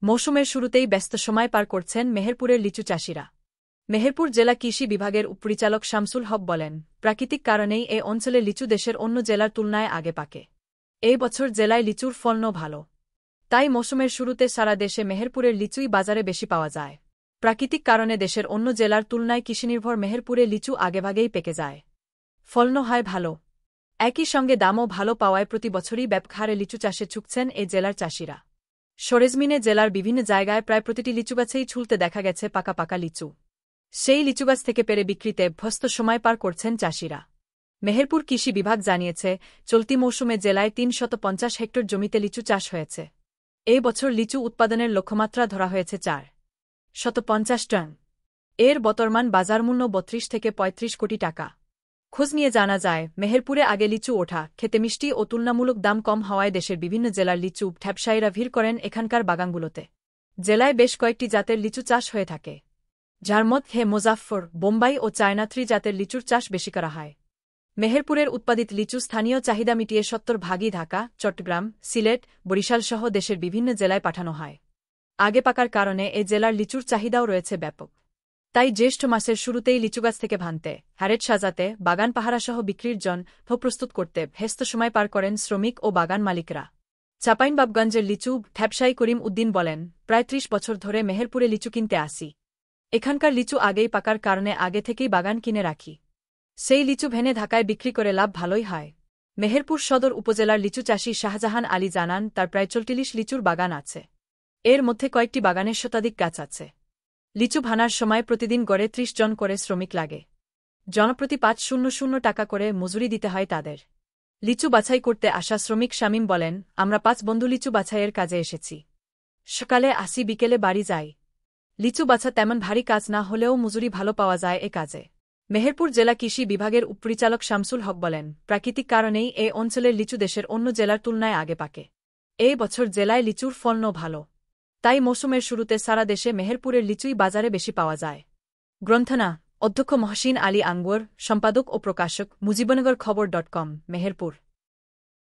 মৌসুমের শুরুতেই ব্যস্ত সময় পার করছেন মেহেরপুরের লিচু চাষিরা। মেহেরপুর জেলা কৃষি বিভাগের উপপরিচালক শামসুল হক বলেন, প্রাকৃতিক কারণেই এ অঞ্চলে লিচু দেশের অন্য জেলার তুলনায় আগে পাকে। এই বছর জেলায় লিচুর ফলনও ভালো। তাই মৌসুমের শুরুতে সারা দেশে মেহেরপুরের লিচুই বাজারে বেশি পাওয়া যায়। প্রাকৃতিক কারণে দেশের অন্য জেলার তুলনায় কৃষিনির্ভর মেহেরপুরে লিচু আগেভাগেই পেকে যায়। ফলনও হয় ভালো। একই সঙ্গে দামও ভালো পাওয়ায় প্রতি বছরই ব্যাপক হারে লিচু চাষে ঝুঁকছেন এ জেলার চাষিরা। সরেজমিনে জেলার বিভিন্ন জায়গায় প্রায় প্রতিটি লিচুগাছেই ঝুলতে দেখা গেছে পাকা পাকা লিচু। সেই লিচুগাছ থেকে পেরে বিক্রিতে ব্যস্ত সময় পার করছেন চাষিরা। মেহেরপুর কৃষি বিভাগ জানিয়েছে, চলতি মৌসুমে জেলায় ৩৫০ হেক্টর জমিতে লিচু চাষ হয়েছে। এই বছর লিচু উৎপাদনের লক্ষ্যমাত্রা ধরা হয়েছে ৪৫০ টন। এর বর্তমান বাজারমূল্য ৩২ থেকে ৩৫ কোটি টাকা। খোঁজ নিয়ে জানা যায়, মেহেরপুরে আগে লিচু ওঠা, খেতে মিষ্টি ও তুলনামূলক দাম কম হওয়ায় দেশের বিভিন্ন জেলার লিচু ব্যবসায়ীরা ভিড় করেন এখানকার বাগানগুলোতে। জেলায় বেশ কয়েকটি জাতের লিচু চাষ হয়ে থাকে, যার মধ্যে মুজাফফর, বোম্বাই ও চায়না 3 জাতের লিচুর চাষ বেশি করা হয়। মেহেরপুরের উৎপাদিত লিচু স্থানীয় চাহিদা মিটিয়ে ৭০ ঢাকা, চট্টগ্রাম, সিলেট, বরিশাল সহ দেশের বিভিন্ন জেলায় পাঠানো হয়। আগে পাকার কারণে এ জেলার লিচুর চাহিদাও রয়েছে ব্যাপক। তাই জ্যৈষ্ঠ মাসের শুরুতেই লিচুগাছ থেকে ভানতে, হ্যারেট সাজাতে, বাগান পাহারাসহ বিক্রির জন্য প্রস্তুত করতে ব্যস্ত সময় পার করেন শ্রমিক ও বাগান মালিকরা। চাঁপাইনবাবগঞ্জের লিচু ব্যবসায়ী করিম উদ্দিন বলেন, প্রায় ৩০ বছর ধরে মেহেরপুরে লিচু কিনতে আসি। এখানকার লিচু আগেই পাকার কারণে আগে থেকেই বাগান কিনে রাখি। সেই লিচু ভেনে ঢাকায় বিক্রি করে লাভ ভালোই হয়। মেহেরপুর সদর উপজেলার লিচু চাষী শাহজাহান আলী জানান, তার প্রায় ৪০ লিচুর বাগান আছে। এর মধ্যে কয়েকটি বাগানের শতাধিক গাছ আছে। লিচু ভানার সময় প্রতিদিন গড়ে ৩০ জন করে শ্রমিক লাগে। জনপ্রতি ৫০০ টাকা করে মজুরি দিতে হয় তাদের। লিচু বাছাই করতে আসা শ্রমিক শামীম বলেন, আমরা ৫ বন্ধু লিচু বাছাইয়ের কাজে এসেছি। সকালে আসি, বিকেলে বাড়ি যাই। লিচু বাছা তেমন ভারী কাজ না হলেও মজুরি ভালো পাওয়া যায় এ কাজে। মেহেরপুর জেলা কৃষি বিভাগের উপপরিচালক শামসুল হক বলেন, প্রাকৃতিক কারণেই এ অঞ্চলের লিচু দেশের অন্য জেলার তুলনায় আগে পাকে। এই বছর জেলায় লিচুর ফলনও ভালো। তাই মৌসুমের শুরুতে সারা দেশে মেহেরপুরের লিচুই বাজারে বেশি পাওয়া যায়। গ্রন্থনা অধ্যক্ষ মহসিন আলী আঙ্গুর, সম্পাদক ও প্রকাশক, মুজিবনগর খবর.com, মেহেরপুর।